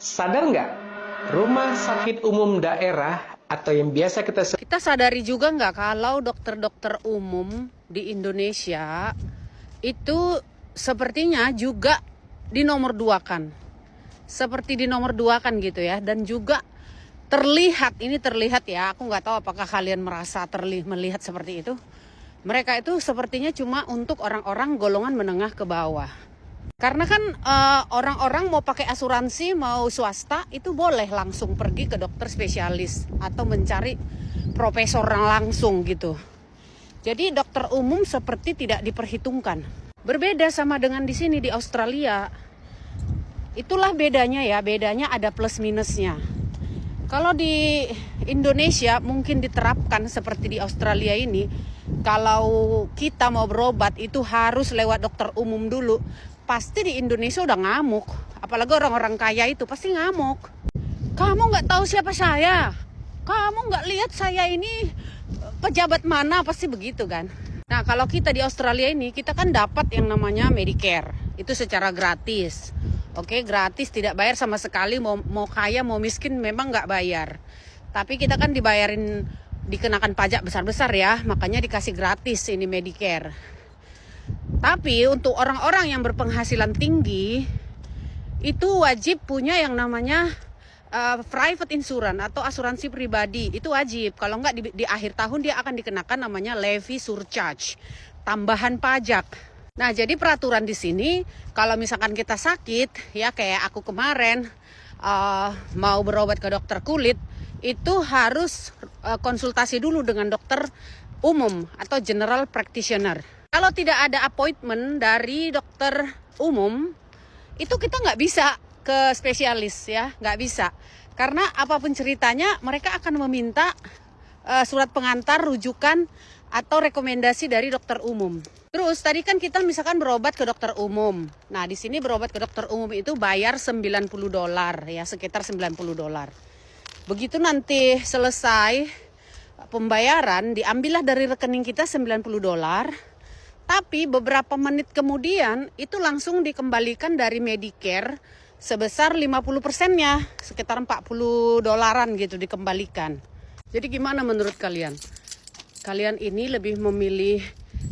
Sadar nggak? Rumah sakit umum daerah atau yang biasa Kita sadari juga nggak kalau dokter-dokter umum di Indonesia itu sepertinya juga dinomor dua kan. Seperti dinomor dua kan gitu ya. Dan juga terlihat ya, aku nggak tahu apakah kalian merasa melihat seperti itu. Mereka itu sepertinya cuma untuk orang-orang golongan menengah ke bawah. Karena kan orang-orang mau pakai asuransi, mau swasta, itu boleh langsung pergi ke dokter spesialis atau mencari profesor langsung gitu. Jadi dokter umum seperti tidak diperhitungkan. Berbeda sama dengan di sini di Australia. Itulah bedanya ya, bedanya ada plus minusnya. Kalau di Indonesia mungkin diterapkan seperti di Australia ini, kalau kita mau berobat itu harus lewat dokter umum dulu. Pasti di Indonesia udah ngamuk. Apalagi orang-orang kaya itu pasti ngamuk. Kamu nggak tahu siapa saya? Kamu nggak lihat saya ini pejabat mana? Pasti begitu kan. Nah kalau kita di Australia ini, kita kan dapat yang namanya Medicare. Itu secara gratis. Oke, gratis, tidak bayar sama sekali. Mau kaya, mau miskin memang nggak bayar. Tapi kita kan dikenakan pajak besar-besar ya. Makanya dikasih gratis ini Medicare. Tapi untuk orang-orang yang berpenghasilan tinggi, itu wajib punya yang namanya private insurance atau asuransi pribadi. Itu wajib. Kalau enggak di akhir tahun dia akan dikenakan namanya levy surcharge, tambahan pajak. Nah, jadi peraturan di sini kalau misalkan kita sakit, ya kayak aku kemarin mau berobat ke dokter kulit, itu harus konsultasi dulu dengan dokter umum atau general practitioner. Kalau tidak ada appointment dari dokter umum, itu kita nggak bisa ke spesialis ya, nggak bisa. Karena apapun ceritanya, mereka akan meminta surat pengantar, rujukan, atau rekomendasi dari dokter umum. Terus tadi kan kita misalkan berobat ke dokter umum. Nah di sini berobat ke dokter umum itu bayar $90 ya, sekitar $90. Begitu nanti selesai pembayaran, diambillah dari rekening kita $90. Tapi beberapa menit kemudian itu langsung dikembalikan dari Medicare sebesar 50%-nya, sekitar $40 gitu dikembalikan. Jadi gimana menurut kalian? Kalian ini lebih memilih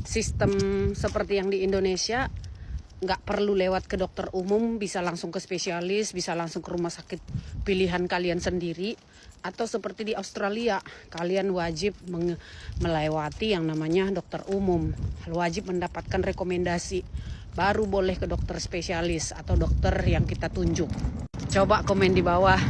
sistem seperti yang di Indonesia, nggak perlu lewat ke dokter umum, bisa langsung ke spesialis, bisa langsung ke rumah sakit pilihan kalian sendiri, atau seperti di Australia, kalian wajib melewati yang namanya dokter umum, wajib mendapatkan rekomendasi, baru boleh ke dokter spesialis atau dokter yang kita tunjuk. Coba komen di bawah.